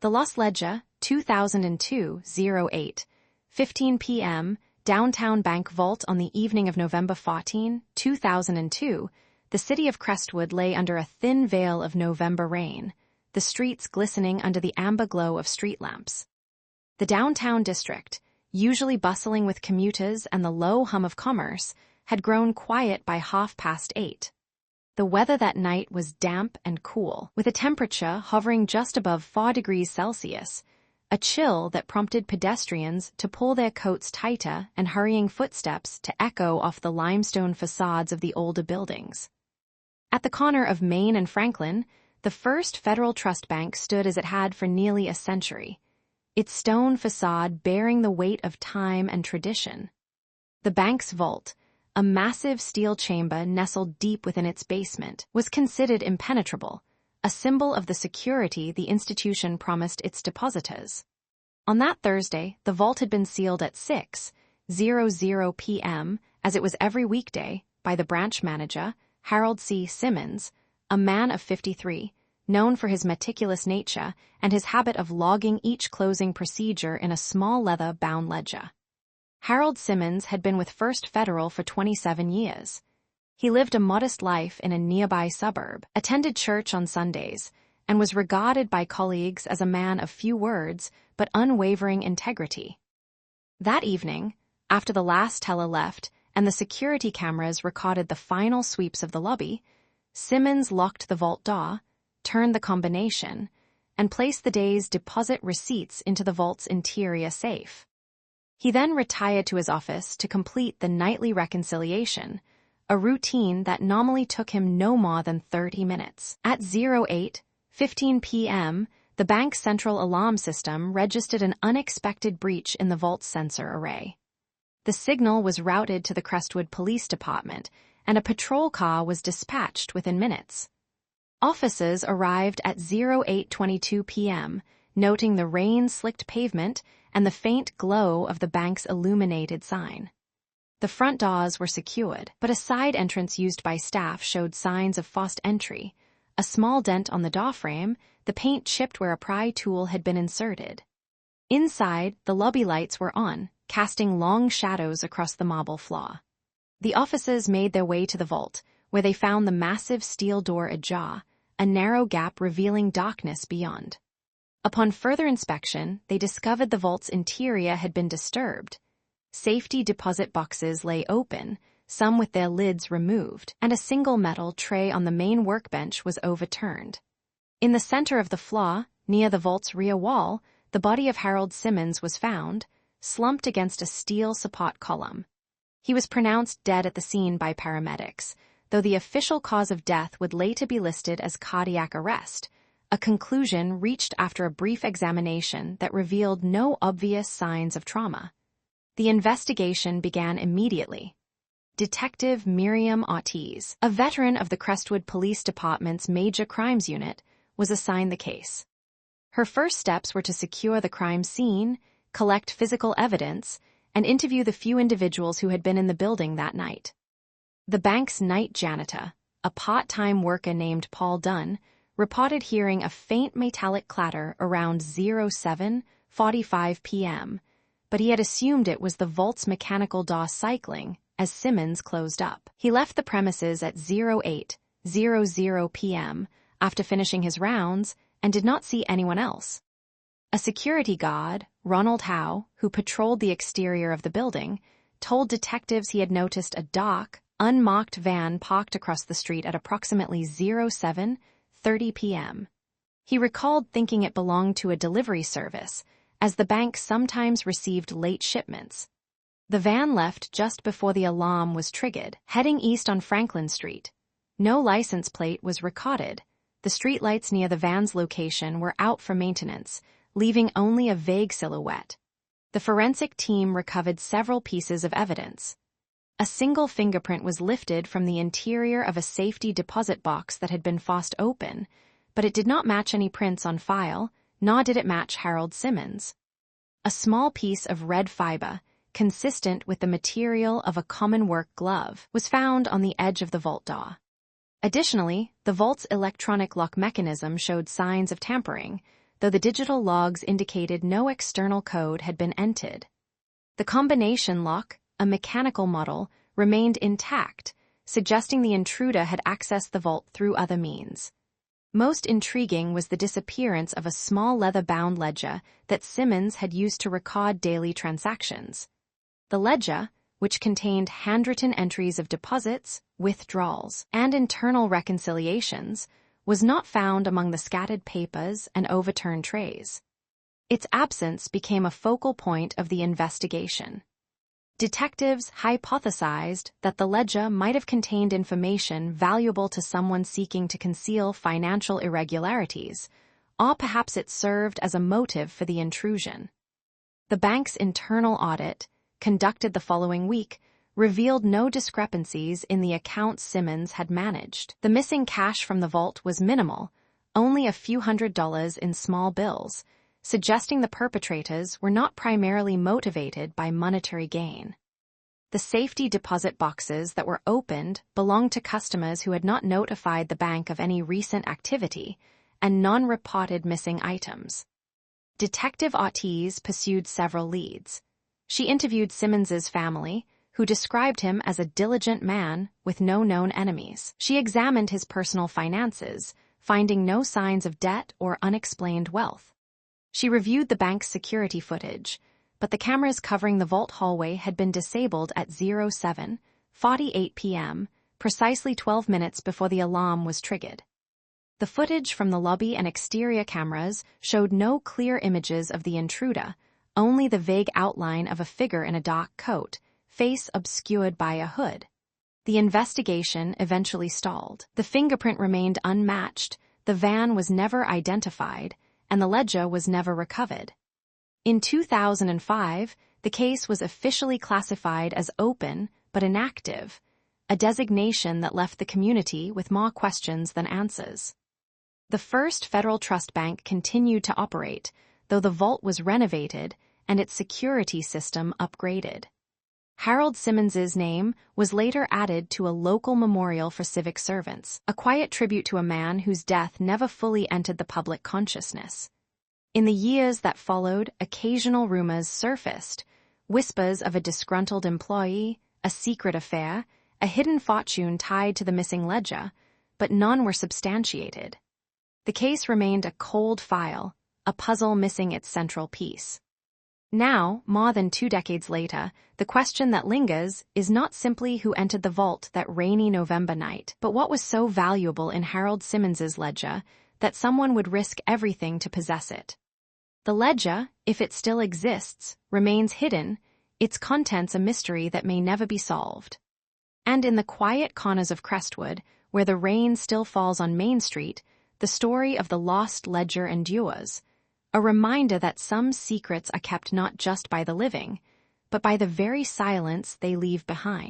The Lost Ledger, 2002-08, 15 p.m., downtown bank vault. On the evening of November 14, 2002, the city of Crestwood lay under a thin veil of November rain, the streets glistening under the amber glow of street lamps. The downtown district, usually bustling with commuters and the low hum of commerce, had grown quiet by 8:30. The weather that night was damp and cool, with a temperature hovering just above 4 degrees Celsius, a chill that prompted pedestrians to pull their coats tighter and hurrying footsteps to echo off the limestone facades of the older buildings. At the corner of Main and Franklin, the First Federal Trust Bank stood as it had for nearly a century, its stone facade bearing the weight of time and tradition. The bank's vault, a massive steel chamber nestled deep within its basement, was considered impenetrable, a symbol of the security the institution promised its depositors. On that Thursday, the vault had been sealed at 6:00 p.m., as it was every weekday, by the branch manager, Harold C. Simmons, a man of 53, known for his meticulous nature and his habit of logging each closing procedure in a small leather-bound ledger. Harold Simmons had been with First Federal for 27 years. He lived a modest life in a nearby suburb, attended church on Sundays, and was regarded by colleagues as a man of few words but unwavering integrity. That evening, after the last teller left and the security cameras recorded the final sweeps of the lobby, Simmons locked the vault door, turned the combination, and placed the day's deposit receipts into the vault's interior safe. He then retired to his office to complete the nightly reconciliation, a routine that normally took him no more than 30 minutes. At 08:15 p.m., the bank's central alarm system registered an unexpected breach in the vault's sensor array. The signal was routed to the Crestwood Police Department, and a patrol car was dispatched within minutes. Officers arrived at 08:22 p.m., noting the rain-slicked pavement and the faint glow of the bank's illuminated sign. The front doors were secured, but a side entrance used by staff showed signs of forced entry, a small dent on the door frame, the paint chipped where a pry tool had been inserted. Inside, the lobby lights were on, casting long shadows across the marble floor. The officers made their way to the vault, where they found the massive steel door ajar, a narrow gap revealing darkness beyond. Upon further inspection, they discovered the vault's interior had been disturbed. Safety deposit boxes lay open, some with their lids removed, and a single metal tray on the main workbench was overturned. In the center of the floor, near the vault's rear wall, the body of Harold Simmons was found, slumped against a steel support column. He was pronounced dead at the scene by paramedics, though the official cause of death would later be listed as cardiac arrest, a conclusion reached after a brief examination that revealed no obvious signs of trauma. The investigation began immediately. Detective Miriam Ortiz, a veteran of the Crestwood Police Department's Major Crimes Unit, was assigned the case. Her first steps were to secure the crime scene, collect physical evidence, and interview the few individuals who had been in the building that night. The bank's night janitor, a part-time worker named Paul Dunn, reported hearing a faint metallic clatter around 07:45 p.m., but he had assumed it was the vault's mechanical door cycling as Simmons closed up. He left the premises at 08:00 p.m. after finishing his rounds and did not see anyone else. A security guard, Ronald Howe, who patrolled the exterior of the building, told detectives he had noticed a dark, unmarked van parked across the street at approximately 07:30 p.m. He recalled thinking it belonged to a delivery service, as the bank sometimes received late shipments. The van left just before the alarm was triggered, heading east on Franklin Street. No license plate was recorded. The streetlights near the van's location were out for maintenance, leaving only a vague silhouette. The forensic team recovered several pieces of evidence. A single fingerprint was lifted from the interior of a safety deposit box that had been forced open, but it did not match any prints on file, nor did it match Harold Simmons. A small piece of red fiber, consistent with the material of a common work glove, was found on the edge of the vault door. Additionally, the vault's electronic lock mechanism showed signs of tampering, though the digital logs indicated no external code had been entered. The combination lock, a mechanical model, remained intact, suggesting the intruder had accessed the vault through other means. Most intriguing was the disappearance of a small leather-bound ledger that Simmons had used to record daily transactions. The ledger, which contained handwritten entries of deposits, withdrawals, and internal reconciliations, was not found among the scattered papers and overturned trays. Its absence became a focal point of the investigation. Detectives hypothesized that the ledger might have contained information valuable to someone seeking to conceal financial irregularities, or perhaps it served as a motive for the intrusion. The bank's internal audit, conducted the following week, revealed no discrepancies in the accounts Simmons had managed. The missing cash from the vault was minimal, only a few $100s in small bills, suggesting the perpetrators were not primarily motivated by monetary gain. The safety deposit boxes that were opened belonged to customers who had not notified the bank of any recent activity and non-reported missing items. Detective Ortiz pursued several leads. She interviewed Simmons's family, who described him as a diligent man with no known enemies. She examined his personal finances, finding no signs of debt or unexplained wealth. She reviewed the bank's security footage, but the cameras covering the vault hallway had been disabled at 07:48 p.m., precisely 12 minutes before the alarm was triggered. The footage from the lobby and exterior cameras showed no clear images of the intruder, only the vague outline of a figure in a dark coat, face obscured by a hood. The investigation eventually stalled. The fingerprint remained unmatched, the van was never identified, and the ledger was never recovered. In 2005, the case was officially classified as open but inactive, a designation that left the community with more questions than answers. The First Federal Trust Bank continued to operate, though the vault was renovated and its security system upgraded. Harold Simmons's name was later added to a local memorial for civic servants, a quiet tribute to a man whose death never fully entered the public consciousness. In the years that followed, occasional rumors surfaced, whispers of a disgruntled employee, a secret affair, a hidden fortune tied to the missing ledger, but none were substantiated. The case remained a cold file, a puzzle missing its central piece. Now, more than 2 decades later, the question that lingers is not simply who entered the vault that rainy November night, but what was so valuable in Harold Simmons's ledger that someone would risk everything to possess it. The ledger, if it still exists, remains hidden, its contents a mystery that may never be solved. And in the quiet corners of Crestwood, where the rain still falls on Main Street, the story of the lost ledger endures, a reminder that some secrets are kept not just by the living, but by the very silence they leave behind.